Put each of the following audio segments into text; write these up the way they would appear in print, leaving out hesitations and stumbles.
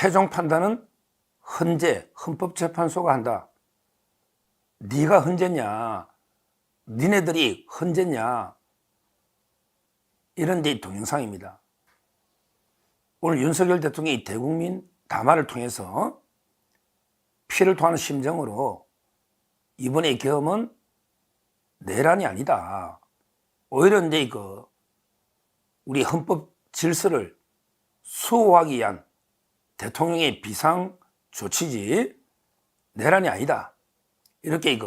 최종 판단은 헌법재판소가 한다. 네가 헌재냐, 니네들이 헌재냐, 이런 데 동영상입니다. 오늘 윤석열 대통령이 대국민 담화를 통해서 피를 토하는 심정으로 이번의 계엄은 내란이 아니다. 오히려 이제 우리 헌법 질서를 수호하기 위한 대통령의 비상 조치지 내란이 아니다. 이렇게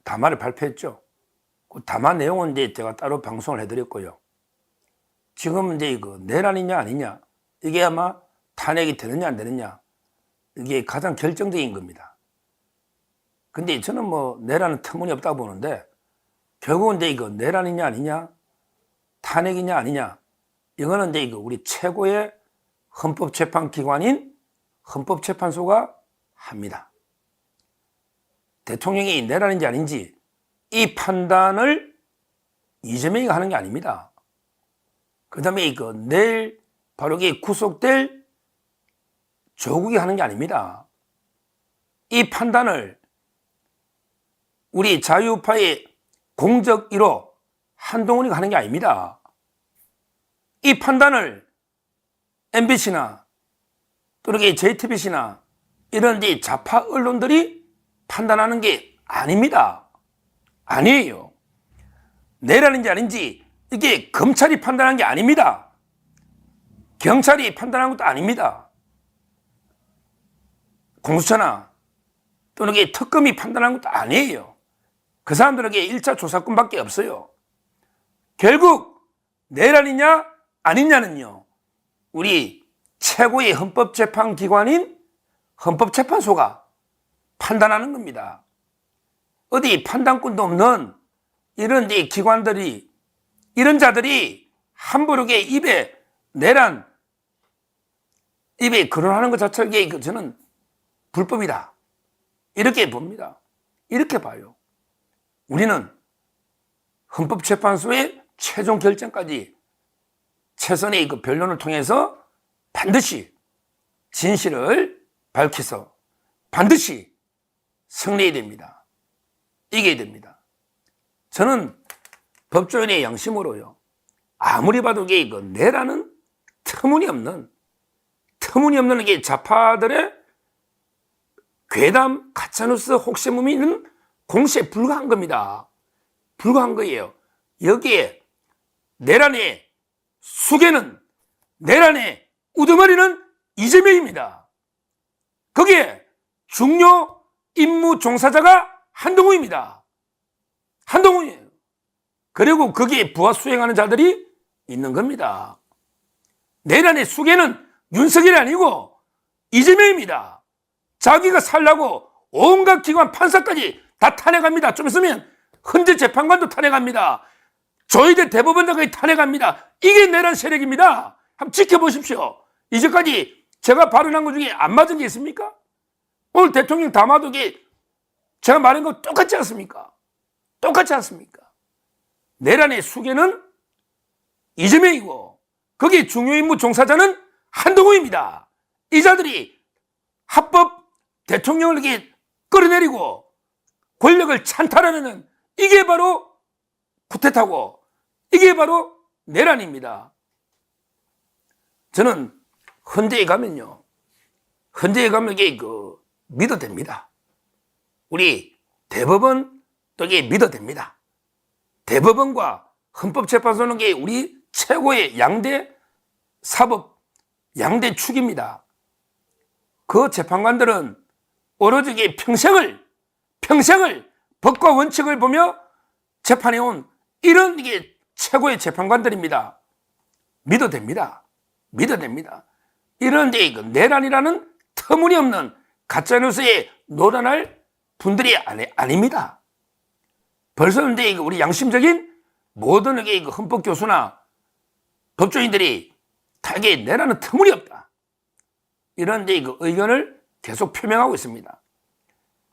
담화를 발표했죠. 그 담화 내용은 이제 제가 따로 방송을 해드렸고요. 지금 이제 내란이냐 아니냐, 이게 아마 탄핵이 되느냐 안 되느냐, 이게 가장 결정적인 겁니다. 근데 저는 내란은 터무니없다고 보는데, 결국은 이제 내란이냐 아니냐, 탄핵이냐 아니냐, 이거는 이제 우리 최고의 헌법재판기관인 헌법재판소가 합니다. 대통령이 내란인지 아닌지 이 판단을 이재명이가 하는 게 아닙니다. 그 다음에 내일 바로 구속될 조국이 하는 게 아닙니다. 이 판단을 우리 자유파의 공적 1호 한동훈이가 하는 게 아닙니다. 이 판단을 MBC나 또는 JTBC나 이런 좌파 언론들이 판단하는 게 아닙니다. 아니에요. 내란인지 아닌지 이게 검찰이 판단한 게 아닙니다. 경찰이 판단한 것도 아닙니다. 공수처나 또는 특검이 판단한 것도 아니에요. 그 사람들에게 1차 조사권밖에 없어요. 결국 내란이냐 아니냐는요, 우리 최고의 헌법재판기관인 헌법재판소가 판단하는 겁니다. 어디 판단권도 없는 이런 기관들이, 이런 자들이 함부로 입에 내란, 입에 거론하는 것 자체가 저는 불법이다. 이렇게 봅니다. 이렇게 봐요. 우리는 헌법재판소의 최종 결정까지 최선의 변론을 통해서 반드시 진실을 밝혀서 반드시 승리해야 됩니다. 이겨야 됩니다. 저는 법조인의 양심으로요, 아무리 봐도 내란은 터무니없는 게 좌파들의 괴담, 가짜뉴스, 혹세무미 있는 공시에 불과한 겁니다. 불과한 거예요. 여기에 내란의 수괴는, 내란의 우두머리는 이재명입니다. 거기에 중요 임무 종사자가 한동훈입니다. 한동훈이에요. 그리고 거기에 부하 수행하는 자들이 있는 겁니다. 내란의 수괴는 윤석열이 아니고 이재명입니다. 자기가 살라고 온갖 기관 판사까지 다 탄핵합니다. 좀 있으면 헌재재판관도 탄핵합니다. 조희대 대법원장까지 탄핵합니다. 이게 내란 세력입니다. 한번 지켜보십시오. 이제까지 제가 발언한 것 중에 안 맞은 게 있습니까? 오늘 대통령 담화도 제가 말한 거 똑같지 않습니까? 똑같지 않습니까? 내란의 수괴는 이재명이고 거기에 중요임무 종사자는 한동훈입니다. 이 자들이 합법 대통령을 끌어내리고 권력을 찬탈하는, 이게 바로 쿠데타고 이게 바로 내란입니다. 저는 헌재에 가면요, 헌재에 가면 믿어도 됩니다. 우리 대법원 또 믿어도 됩니다. 대법원과 헌법재판소는 우리 최고의 양대 사법, 양대 축입니다. 그 재판관들은 오로지 평생을 법과 원칙을 보며 재판해온 이런 최고의 재판관들입니다. 믿어도 됩니다. 믿어도 됩니다. 이런 내란이라는 터무니없는 가짜뉴스에 노란할 분들이 아닙니다. 벌써 우리 양심적인 모든 헌법교수나 법조인들이 다 내란은 터무니없다. 이런 의견을 계속 표명하고 있습니다.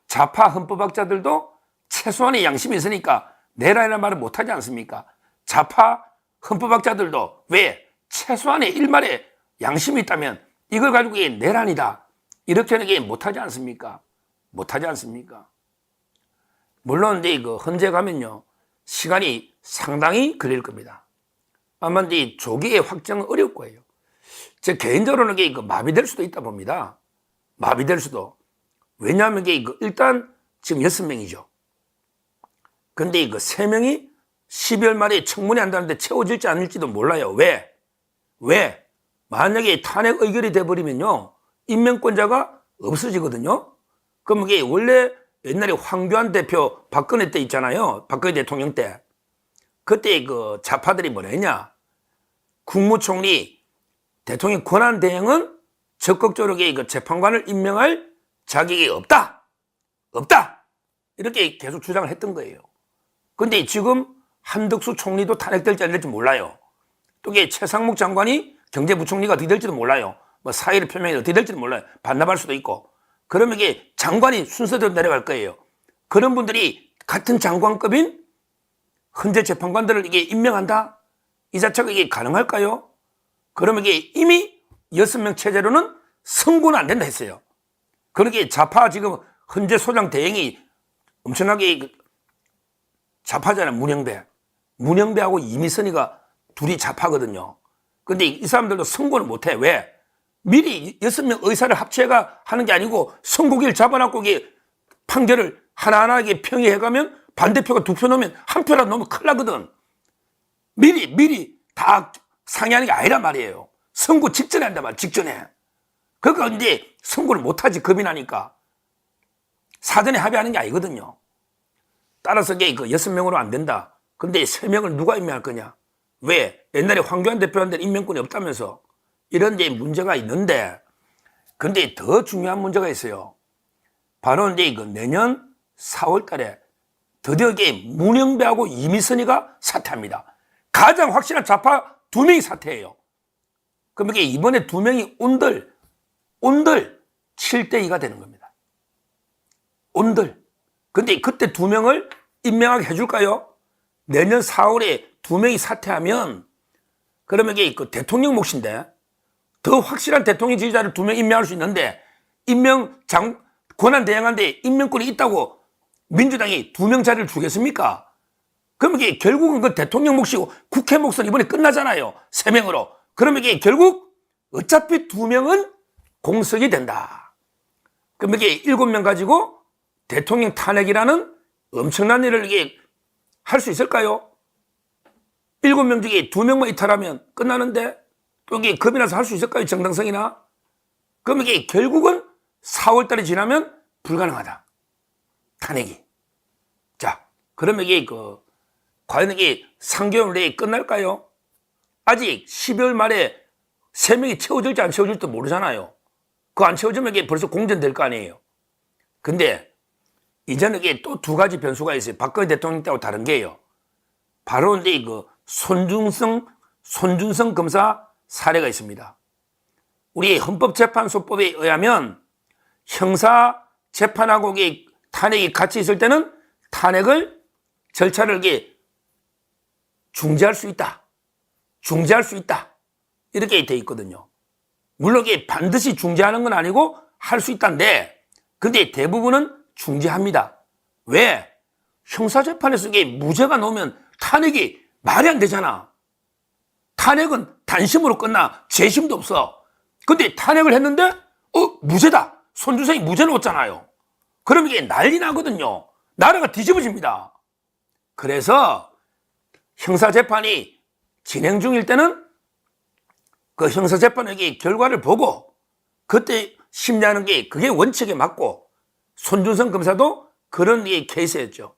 좌파 헌법학자들도 최소한의 양심이 있으니까 내란이라는 말을 못하지 않습니까? 좌파 헌법학자들도 왜 최소한의 일말의 양심이 있다면 이걸 가지고 이게 내란이다. 이렇게는 이게 못하지 않습니까? 못하지 않습니까? 물론 이제 그 헌재 가면요, 시간이 상당히 걸릴 겁니다. 아마 이제 조기에 확정은 어려울 거예요. 제 개인적으로는 이게 그 마비될 수도 있다 봅니다. 마비될 수도. 왜냐하면 이게 일단 지금 6명이죠. 근데 이거 3명이 12월 말에 청문회 한다는데 채워질지 않을지도 몰라요. 왜? 만약에 탄핵 의결이 돼버리면요, 임명권자가 없어지거든요. 그럼 이게 원래 옛날에 황교안 대표 박근혜 때 있잖아요. 박근혜 대통령 때. 그때 그 좌파들이 뭐라 했냐. 국무총리, 대통령 권한대행은 적극적으로 그 재판관을 임명할 자격이 없다. 이렇게 계속 주장을 했던 거예요. 근데 지금 한덕수 총리도 탄핵될지 안 될지 몰라요. 또 이게 최상목 장관이 경제부총리가 어떻게 될지도 몰라요. 뭐 사의를 표명해서 어떻게 될지도 몰라요. 반납할 수도 있고. 그러면 이게 장관이 순서대로 내려갈 거예요. 그런 분들이 같은 장관급인 헌재 재판관들을 이게 임명한다? 이 자체가 이게 가능할까요? 그러면 이게 이미 6명 체제로는 선고는 안 된다 했어요. 그러게 좌파 지금 헌재 소장 대행이 엄청나게 좌파잖아요. 문영배하고 이미선이가 둘이 좌파거든요. 근데 이 사람들도 선고를 못해. 왜? 미리 6명 의사를 합체가 하는 게 아니고 선고기를 잡아놓고 이게 판결을 하나하나 평의해가면 반대표가 2표 넣으면 1표라도 넣으면 큰일 나거든. 미리 다 상의하는 게 아니란 말이에요. 선고 직전에 한단 말이에요. 직전에. 그러니까 이제 선고를 못하지. 겁이 나니까. 사전에 합의하는 게 아니거든요. 따라서 이게 6명으로 안 된다. 근데 3명을 누가 임명할 거냐? 왜? 옛날에 황교안 대표한테는 임명권이 없다면서. 이런 이제 문제가 있는데, 근데 더 중요한 문제가 있어요. 바로 이제 내년 4월 달에 드디어 이게 문영배하고 이미선이가 사퇴합니다. 가장 확실한 좌파 2명이 사퇴해요. 그럼 이게 이번에 2명이 온들 7대2가 되는 겁니다. 온들. 근데 그때 2명을 임명하게 해줄까요? 내년 4월에 2명이 사퇴하면, 그러면 이게 그 대통령 몫인데, 더 확실한 대통령 지지자를 2명 임명할 수 있는데, 권한대행한테 임명권이 있다고 민주당이 2명 자리를 주겠습니까? 그럼 이게 결국은 그 대통령 몫이고 국회 몫은 이번에 끝나잖아요. 3명으로. 그러면 이게 결국 어차피 2명은 공석이 된다. 그럼 이게 7명 가지고 대통령 탄핵이라는 엄청난 일을 이게 할 수 있을까요? 7명 중에 2명만 이탈하면 끝나는데 또 이게 겁이 나서 할 수 있을까요? 정당성이나? 그럼 이게 결국은 4월 달이 지나면 불가능하다. 탄핵이. 자, 그러면 이게 과연 이게 3개월 내에 끝날까요? 아직 12월 말에 3명이 채워질지 안 채워질지도 모르잖아요. 그거 안 채워지면 이게 벌써 공전될 거 아니에요. 근데 이제는 이게 또 2가지 변수가 있어요. 박근혜 대통령 때하고 다른 게요. 바로 이제 손준성 검사 사례가 있습니다. 우리 헌법재판소법에 의하면 형사 재판하고 탄핵이 같이 있을 때는 탄핵을 절차를 중지할 수 있다. 이렇게 돼 있거든요. 물론 이게 반드시 중지하는 건 아니고 할 수 있다는데, 근데 대부분은 중지합니다. 왜? 형사재판에서 이게 무죄가 나오면 탄핵이 말이 안 되잖아. 탄핵은 단심으로 끝나. 재심도 없어. 근데 탄핵을 했는데 무죄다. 손준성이 무죄 넣었잖아요. 그럼 이게 난리 나거든요. 나라가 뒤집어집니다. 그래서 형사재판이 진행 중일 때는 그 형사재판의 결과를 보고 그때 심리하는 게 그게 원칙에 맞고, 손준성 검사도 그런 케이스였죠.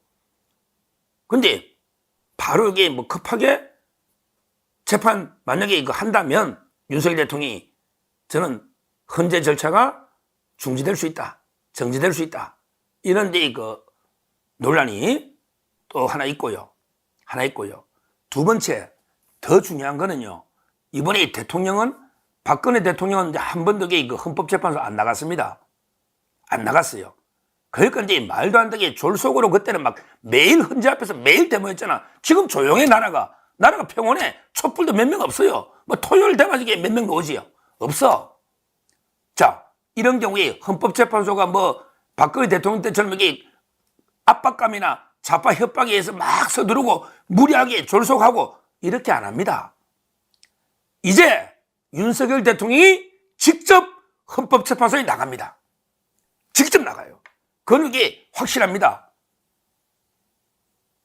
근데 바로 이게 급하게 재판 만약에 한다면 윤석열 대통령이, 저는 헌재 절차가 중지될 수 있다. 정지될 수 있다. 이런 논란이 또 하나 있고요. 2번째, 더 중요한 거는요. 이번에 박근혜 대통령은 한 번도 헌법재판소 안 나갔습니다. 안 나갔어요. 그러니까 이제 말도 안 되게 졸속으로 그때는 막 매일 헌재 앞에서 매일 데모했잖아. 지금 조용해, 나라가 평온해. 촛불도 몇 명 없어요. 뭐 토요일 돼가지고 몇 명 오지요. 없어. 자, 이런 경우에 헌법재판소가 뭐 박근혜 대통령 때처럼 이게 압박감이나 좌파 협박에 의해서 막 서두르고 무리하게 졸속하고 이렇게 안 합니다. 이제 윤석열 대통령이 직접 헌법재판소에 나갑니다. 직접 나가요. 그건 이게 확실합니다.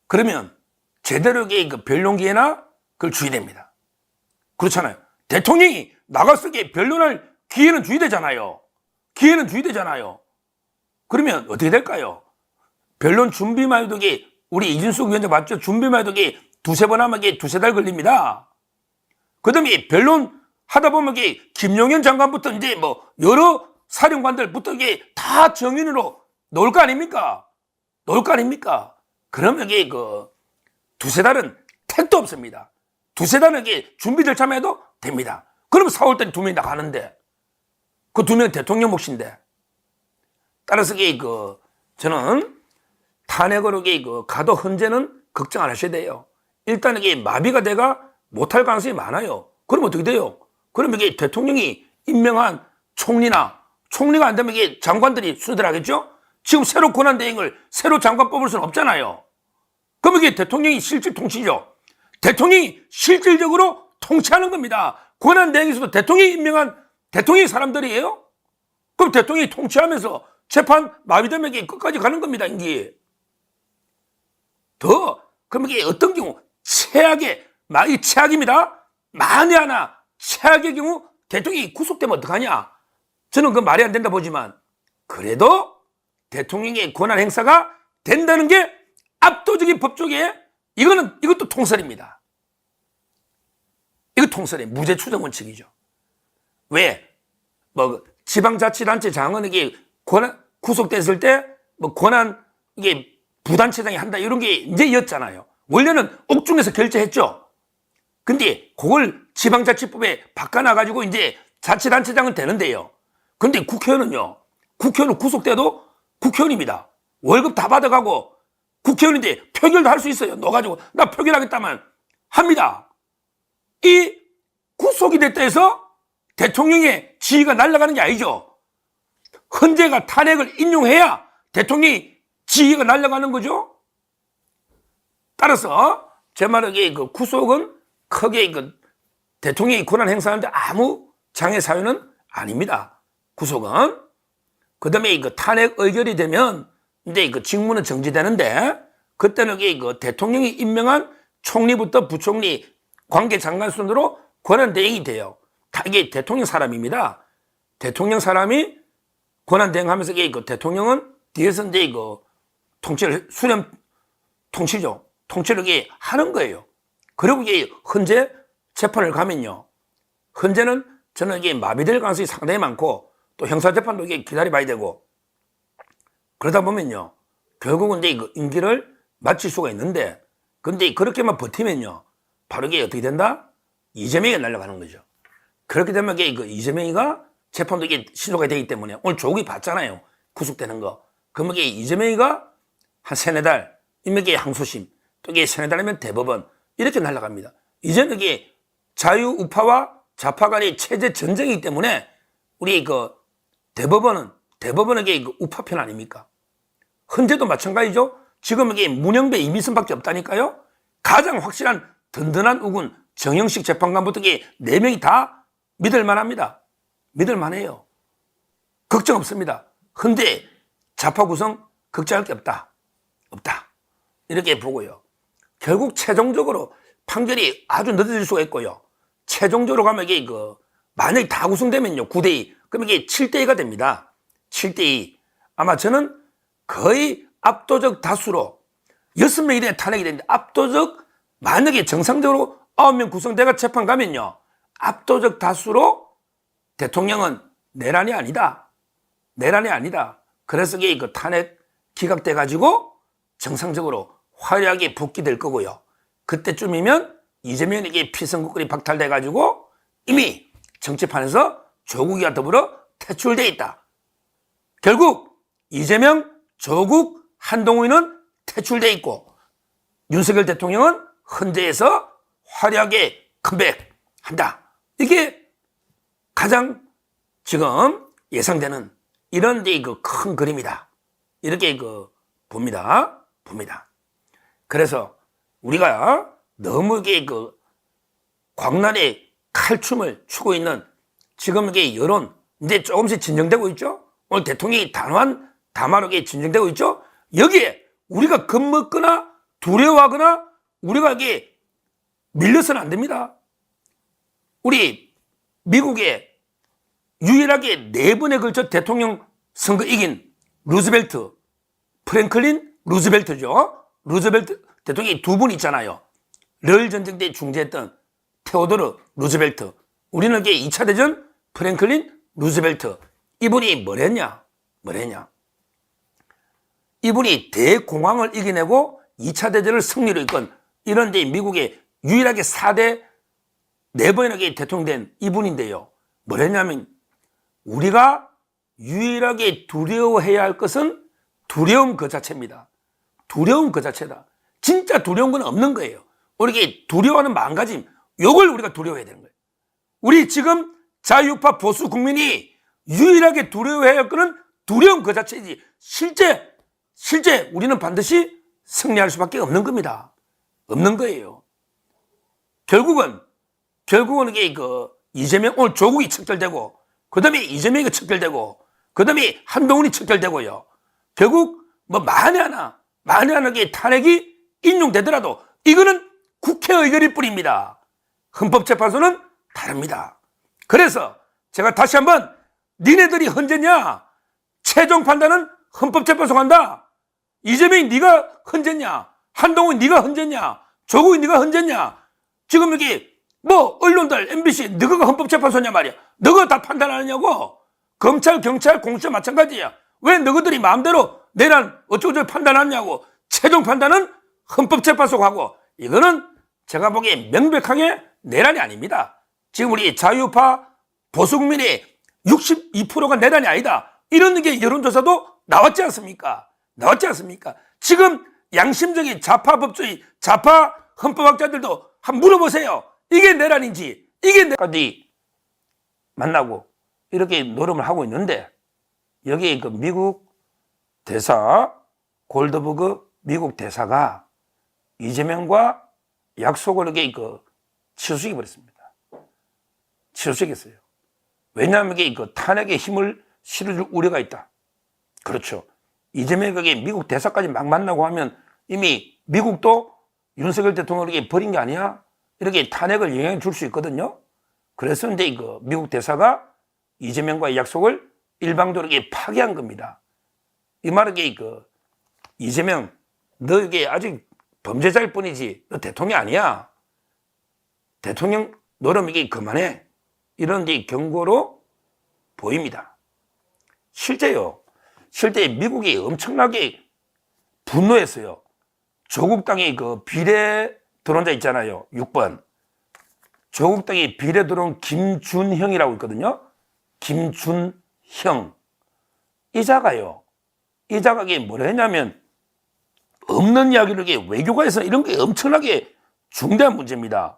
그러면 제대로 그 변론 기회나 그걸 주의야 됩니다. 그렇잖아요. 대통령이 나가서 변론할 기회는 주의야 되잖아요. 기회는 주의야 되잖아요. 그러면 어떻게 될까요? 변론 준비만 해도 우리 이준석 위원장 맞죠? 준비만 해도 두세 번 하면 두세 달 걸립니다. 그 다음에 변론 하다 보면 김용현 장관부터 이제 뭐 여러 사령관들부터 다 정인으로 놓을 거 아닙니까? 놓을 거 아닙니까? 그러면 두세 달은 택도 없습니다. 두세 달은 준비 절차만 해도 됩니다. 그럼 4월 달에 2명이 나가는데 그 2명은 대통령 몫인데 따라서 저는 탄핵으로 가도 헌재는 걱정 안 하셔야 돼요. 일단 마비가 돼가 못할 가능성이 많아요. 그럼 어떻게 돼요? 그럼 대통령이 임명한 총리가 안 되면 장관들이 순서대로하겠죠? 지금 새로 권한대행을 새로 장관 뽑을 수는 없잖아요. 그럼 대통령이 실질 통치죠. 대통령이 실질적으로 통치하는 겁니다. 권한대행에서도 대통령이 임명한 대통령의 사람들이에요? 그럼 대통령이 통치하면서 재판 마비되면 끝까지 가는 겁니다, 임기. 그럼 어떤 경우, 이 최악입니다. 만에 하나, 최악의 경우, 대통령이 구속되면 어떡하냐? 저는 그건 말이 안 된다 보지만, 그래도 대통령의 권한 행사가 된다는 게 압도적인 법조계에 이것도 통설입니다. 이거 통설이에요. 무죄 추정 원칙이죠. 왜? 지방자치단체 장관에게 구속됐을 때, 권한, 부단체장이 한다, 이런 게 이제였잖아요. 원래는 옥중에서 결재했죠. 근데 그걸 지방자치법에 바꿔놔가지고 이제 자치단체장은 되는데요. 근데 국회의원은 구속돼도 국회의원입니다. 월급 다 받아가고 국회의원인데 표결도 할 수 있어요. 넣어가지고 나 표결하겠다만 합니다. 이 구속이 됐다 해서 대통령의 지위가 날아가는 게 아니죠. 헌재가 탄핵을 인용해야 대통령이 지위가 날아가는 거죠. 따라서 제 말은 구속은 크게 대통령이 권한 행사하는데 아무 장애 사유는 아닙니다. 구속은. 그 다음에 탄핵 의결이 되면 이제 직무는 정지되는데 그때는 대통령이 임명한 총리부터 부총리 관계 장관 순으로 권한 대행이 돼요. 이게 대통령 사람입니다. 대통령 사람이 권한 대행하면서 대통령은 뒤에서 이제 통치를 통치죠. 통치를 하는 거예요. 그리고 헌재 재판을 가면요. 헌재는 저는 마비될 가능성이 상당히 많고 또 형사재판도 기다려봐야 되고 그러다 보면요. 결국은 임기를 마칠 수가 있는데 근데 그렇게만 버티면요. 바로 어떻게 된다? 이재명이 날아가는 거죠. 그렇게 되면 이재명이가 재판도 시도가 되기 때문에 오늘 조국이 봤잖아요. 구속되는 거. 그러면 이재명이가 한 세네 달, 임명계 항소심, 또 세네 달이면 대법원 이렇게 날아갑니다. 이제는 자유우파와 좌파 간의 체제 전쟁이기 때문에 우리 대법원은 우파편 아닙니까? 헌재도 마찬가지죠. 지금 문영배 이미선밖에 없다니까요. 가장 확실한 든든한 우군 정영식 재판관부터 4명이 다 믿을만합니다. 믿을만해요. 걱정 없습니다. 헌재 좌파 구성 걱정할 게 없다. 이렇게 보고요. 결국 최종적으로 판결이 아주 늦어질 수가 있고요. 최종적으로 가면 만약에 다 구성되면요. 9대2. 그럼 7대2가 됩니다. 7대2. 아마 저는 거의 압도적 다수로 6명이 되면 탄핵이 되는데 만약에 정상적으로 9명 구성돼가 재판 가면요. 압도적 다수로 대통령은 내란이 아니다. 그래서 탄핵 기각돼가지고 정상적으로 화려하게 복귀될 거고요. 그때쯤이면 이재명에게 피선거권이 박탈돼가지고 이미 정치판에서 조국이와 더불어 퇴출돼 있다. 결국 이재명, 조국, 한동훈은 퇴출돼 있고 윤석열 대통령은 헌재에서 화려하게 컴백한다. 이게 가장 지금 예상되는 이런 데 그 큰 그림이다. 이렇게 봅니다. 그래서 우리가 너무 이게 광란의 칼춤을 추고 있는 지금 이게 여론 이제 조금씩 진정되고 있죠. 오늘 대통령이 단호한 담화로 진정되고 있죠. 여기에 우리가 겁먹거나 두려워하거나 우리가 이게 밀려서는 안 됩니다. 우리 미국에 유일하게 4번에 걸쳐 대통령 선거 이긴 루즈벨트, 프랭클린 루즈벨트죠. 루즈벨트 대통령이 2분 있잖아요. 러일 전쟁 때 중재했던 테오도르 루즈벨트. 우리는 이게 2차 대전 프랭클린 루즈벨트. 이분이 뭐랬냐? 이분이 대공황을 이겨내고 2차 대전을 승리로 이끈 이런 데 미국의 유일하게 4대 4번이나 대통령 된 이분인데요. 뭐랬냐면 우리가 유일하게 두려워해야 할 것은 두려움 그 자체입니다. 두려움 그 자체다. 진짜 두려운 건 없는 거예요. 우리가 두려워하는 마음가짐, 이걸 우리가 두려워해야 되는 거예요. 우리 지금 자유파 보수 국민이 유일하게 두려워해야 할 것은 두려움 그 자체이지 실제 우리는 반드시 승리할 수밖에 없는 겁니다. 없는 거예요. 결국은 이게 이재명 오늘 조국이 척결되고 그 다음에 이재명이 척결되고 그 다음에 한동훈이 척결되고요. 결국 만에 하나 게 탄핵이 인용되더라도 이거는 국회 의결일 뿐입니다. 헌법재판소는 다릅니다. 그래서 제가 다시 한번 니네들이 헌재냐? 최종 판단은 헌법재판소가 한다. 이재명이 네가 헌재냐? 한동훈이 네가 헌재냐? 조국이 네가 헌재냐? 지금 여기 언론들 MBC 너가 헌법재판소냐 말이야. 너가 다 판단하느냐고. 검찰, 경찰, 공수처 마찬가지야. 왜 너희들이 마음대로 내란 어쩌고저쩌고 판단하느냐고. 최종 판단은 헌법재판소가 하고 이거는 제가 보기에 명백하게 내란이 아닙니다. 지금 우리 자유파 보수국민의 62%가 내란이 아니다. 이런 게 여론조사도 나왔지 않습니까? 지금 양심적인 좌파 법조인, 좌파 헌법학자들도 한번 물어보세요. 이게 내란인지, 이게 내란인지 만나고 이렇게 노름을 하고 있는데 여기 미국 대사 골드버그 미국 대사가 이재명과 약속을 이렇게 취소시켜버렸습니다. 취소시켰어요. 왜냐하면 이게 탄핵에 힘을 실어줄 우려가 있다. 그렇죠. 이재명에게 미국 대사까지 막 만나고 하면 이미 미국도 윤석열 대통령에게 버린 게 아니야? 이렇게 탄핵을 영향을 줄 수 있거든요. 그래서 이제 미국 대사가 이재명과의 약속을 일방적으로 파기한 겁니다. 이 말은 이재명, 너 이게 아직 범죄자일 뿐이지, 너 대통령 아니야. 대통령 노름 이게 그만해. 이런 경고로 보입니다. 실제 미국이 엄청나게 분노했어요. 조국 땅에 비례 들어온 자 있잖아요. 6번. 조국 땅에 비례 들어온 김준형이라고 있거든요. 김준형. 이 자가 뭐라 했냐면 없는 이야기를 외교가에서 이런 게 엄청나게 중대한 문제입니다.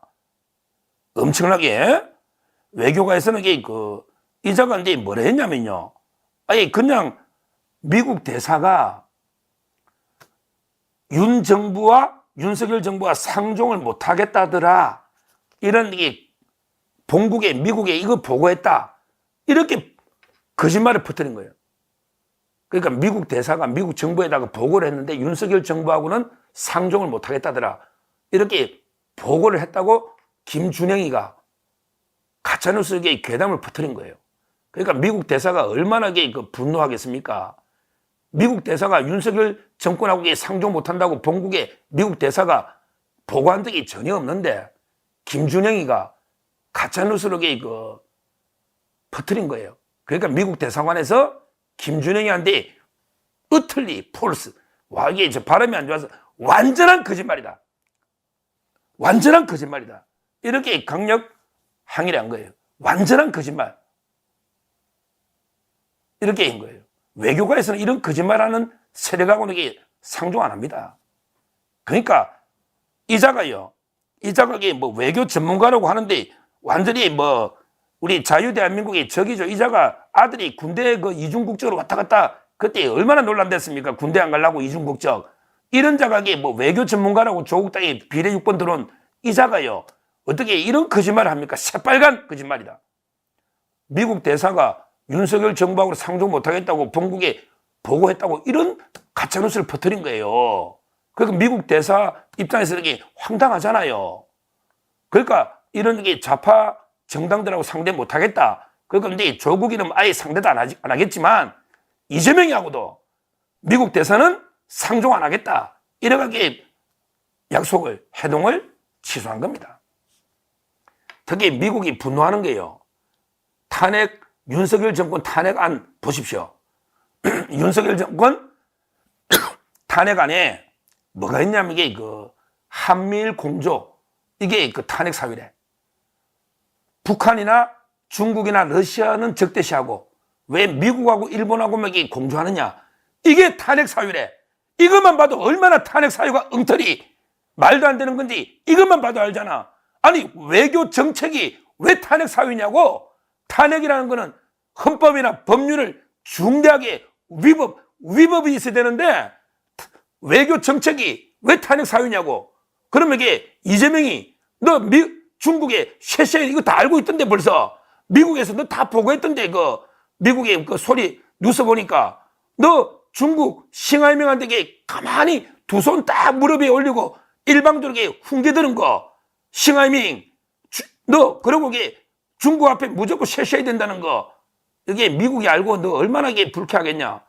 엄청나게 외교가에서는 이 자가 이제 뭐라 했냐면요. 아니 그냥 미국 대사가 윤석열 정부와 상종을 못 하겠다더라. 이런 본국에 미국에 이거 보고했다. 이렇게 거짓말을 퍼뜨린 거예요. 그러니까 미국 대사가 미국 정부에다가 보고를 했는데 윤석열 정부하고는 상종을 못 하겠다더라. 이렇게 보고를 했다고 김준영이가 가짜뉴스에 괴담을 퍼뜨린 거예요. 그러니까 미국 대사가 얼마나 분노하겠습니까? 미국 대사가 윤석열 정권하고 상종 못한다고 본국에 미국 대사가 보고한 적이 전혀 없는데 김준영이가 가짜뉴스로 퍼뜨린 거예요. 그러니까 미국 대사관에서 김준영이한테 으틀리 폴스, 와 이게 발음이 안 좋아서 완전한 거짓말이다. 이렇게 강력 항의를 한 거예요. 완전한 거짓말. 이렇게 한 거예요. 외교가에서는 이런 거짓말하는 세력하고는 이게 상종 안 합니다. 그러니까 이 자가 외교 전문가라고 하는데 완전히 우리 자유대한민국의 적이죠. 이자가 아들이 군대 그 이중국적으로 왔다 갔다 그때 얼마나 논란됐습니까? 군대 안 가려고 이중국적. 이런 자각이 뭐 외교 전문가라고 조국 땅에 비례 6번 들어온 이자가요. 어떻게 이런 거짓말을 합니까? 새빨간 거짓말이다. 미국 대사가 윤석열 정부하고 상종 못하겠다고 본국에 보고했다고 이런 가짜뉴스를 퍼뜨린 거예요. 그러니까 미국 대사 입장에서 이게 황당하잖아요. 그러니까 이런 게 좌파 정당들하고 상대 못하겠다. 그러니까 근데 조국이는 아예 상대도 안 하겠지만 이재명이하고도 미국 대사는 상종 안 하겠다. 이렇게 약속을, 해동을 취소한 겁니다. 특히 미국이 분노하는 게요. 윤석열 정권 탄핵안 보십시오. 윤석열 정권 탄핵안에 뭐가 있냐면 이게 그 한미일 공조, 이게 그 탄핵 사유래. 북한이나 중국이나 러시아는 적대시하고 왜 미국하고 일본하고만 이게 공조하느냐? 이게 탄핵 사유래. 이것만 봐도 얼마나 탄핵 사유가 엉터리 말도 안 되는 건지 이것만 봐도 알잖아. 아니 외교 정책이 왜 탄핵 사유냐고. 탄핵이라는 거는 헌법이나 법률을 중대하게 위법이 있어야 되는데 외교 정책이 왜 탄핵 사유냐고. 그러면 이게 이재명이 너 중국에 쉐쉐 이거 다 알고 있던데 벌써 미국에서 너 다 보고했던데 그 미국의 그 소리 뉴스 보니까 너 중국 싱하이명한테 가만히 두 손 딱 무릎 위에 올리고 일방적으로 훈계드는 거 싱하이밍 너 그러고 이게 중국 앞에 무조건 쉐쉐야 된다는 거 이게 미국이 알고 너 얼마나 이게 불쾌하겠냐.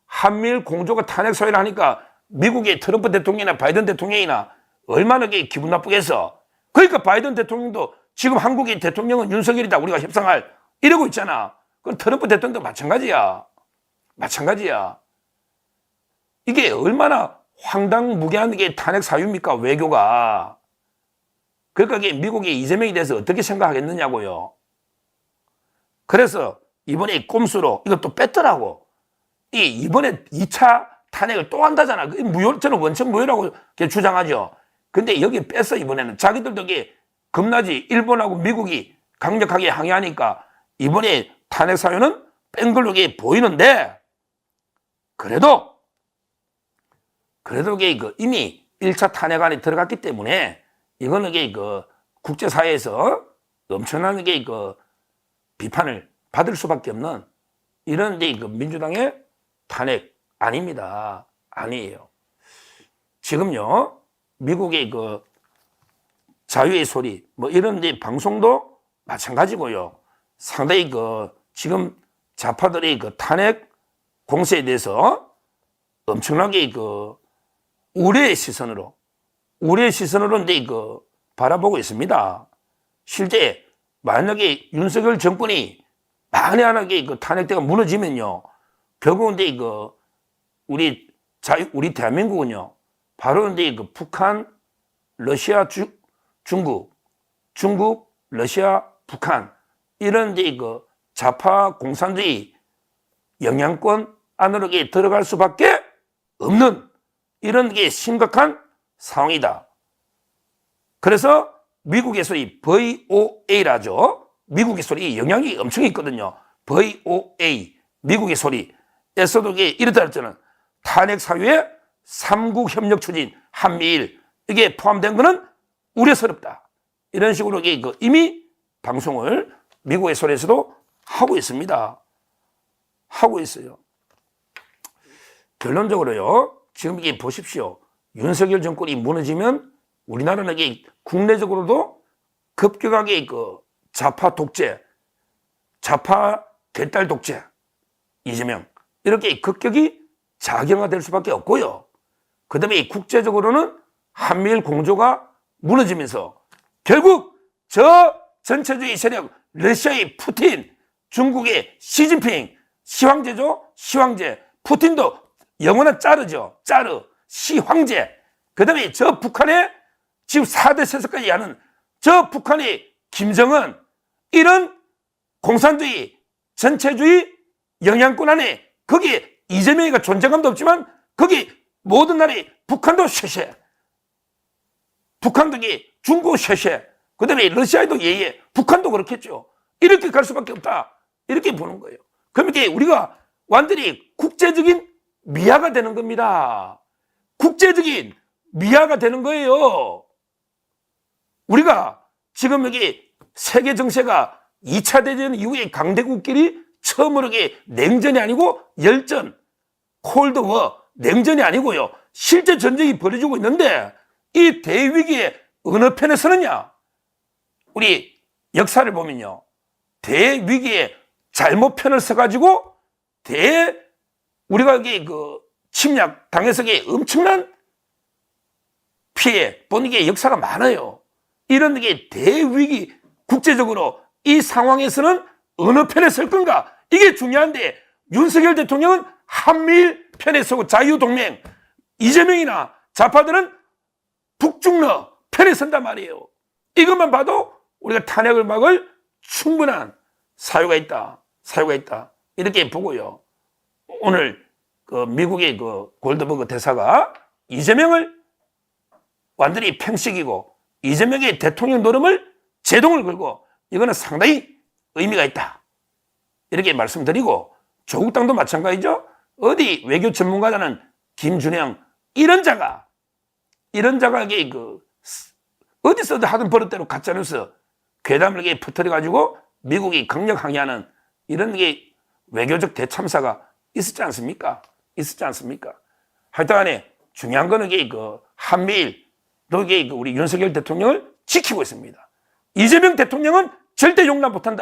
한미일 공조가 탄핵 사유를 하니까 미국의 트럼프 대통령이나 바이든 대통령이나 얼마나 기분 나쁘겠어. 그러니까 바이든 대통령도 지금 한국의 대통령은 윤석열이다 우리가 협상할 이러고 있잖아. 그럼 트럼프 대통령도 마찬가지야. 이게 얼마나 황당무계한 게 탄핵 사유입니까 외교가. 그러니까 이게 미국이 이재명에 대해서 어떻게 생각하겠느냐고요. 그래서 이번에 꼼수로 이것도 뺐더라고. 이번에 2차 탄핵을 또 한다잖아. 저는 원천 무효라고 주장하죠. 근데 여기 뺐어 이번에는. 자기들도 이게 겁나지. 일본하고 미국이 강력하게 항의하니까 이번에 탄핵 사유는 뺀 걸로 보이는데 그래도 이게 이미 1차 탄핵안에 들어갔기 때문에 이거는 국제사회에서 엄청난 비판을 받을 수밖에 없는 이런 민주당의 탄핵 아닙니다. 아니에요. 지금요 미국의 자유의 소리 뭐 이런 방송도 마찬가지고요. 상당히 지금 좌파들의 탄핵 공세에 대해서 엄청나게 우려의 시선으로 이제 바라보고 있습니다. 실제 만약에 윤석열 정권이 만에 하나 탄핵대가 무너지면요, 결국은 이제 우리 대한민국은요, 바로 이제 북한, 러시아, 중국, 러시아, 북한 이런 이제 좌파 공산주의 영향권 안으로 들어갈 수밖에 없는 이런 게 심각한 상황이다. 그래서 미국에서 이 VOA라죠. 미국의 소리 영향이 엄청 있거든요. VOA 미국의 소리에서도 이게 이렇다 했잖아요. 탄핵 사유에 3국 협력 추진 한미일 이게 포함된 거는 우려스럽다. 이런 식으로 이게 이미 방송을 미국의 소리에서도 하고 있습니다. 하고 있어요. 결론적으로요. 지금 이게 보십시오. 윤석열 정권이 무너지면 우리나라는 이게 국내적으로도 급격하게 좌파 독재, 좌파 개딸 독재, 이재명 이렇게 급격히 작용화될 수밖에 없고요. 그 다음에 국제적으로는 한미일 공조가 무너지면서 결국 저 전체주의 세력 러시아의 푸틴, 중국의 시진핑, 시황제죠. 시황제. 푸틴도 영원한 짜르죠. 짜르. 시황제. 그 다음에 저 북한의 지금 4대 세력까지 하는 저 북한의 김정은 이런 공산주의, 전체주의 영향권 안에 거기에 이재명이가 존재감도 없지만 거기 모든 나라에 북한도 쉐쉐. 북한도 중국 쉐쉐. 그 다음에 러시아에도 예예. 북한도 그렇겠죠. 이렇게 갈 수밖에 없다. 이렇게 보는 거예요. 그럼 이게 우리가 완전히 국제적인 미아가 되는 겁니다. 국제적인 미아가 되는 거예요. 우리가 지금 여기 세계 정세가 2차 대전 이후에 강대국끼리 처음으로 이게 냉전이 아니고 열전, 콜드워, 냉전이 아니고요. 실제 전쟁이 벌어지고 있는데 이 대위기에 어느 편에 서느냐? 우리 역사를 보면요. 대위기에 잘못 편을 서가지고 우리가 여기 침략 당해서 엄청난 피해 보는 게 역사가 많아요. 이런 게 대위기 국제적으로 이 상황에서는 어느 편에 설 건가? 이게 중요한데 윤석열 대통령은 한미일 편에 서고 자유동맹, 이재명이나 좌파들은 북중러 편에 선단 말이에요. 이것만 봐도 우리가 탄핵을 막을 충분한 사유가 있다. 이렇게 보고요. 오늘 미국의 골드버그 대사가 이재명을 완전히 팽식이고 이재명의 대통령 노름을 제동을 걸고 이거는 상당히 의미가 있다. 이렇게 말씀드리고 조국 당도 마찬가지죠. 어디 외교 전문가라는 김준영 이런 자가 이게 어디서도 하던 버릇대로 가짜뉴스 괴담을 퍼뜨려가지고 미국이 강력 항의하는 이런 게 외교적 대참사가 있었지 않습니까? 하여튼 간에 중요한 거는 이게 한미일 또 이게 우리 윤석열 대통령을 지키고 있습니다. 이재명 대통령은 절대 용납 못한다.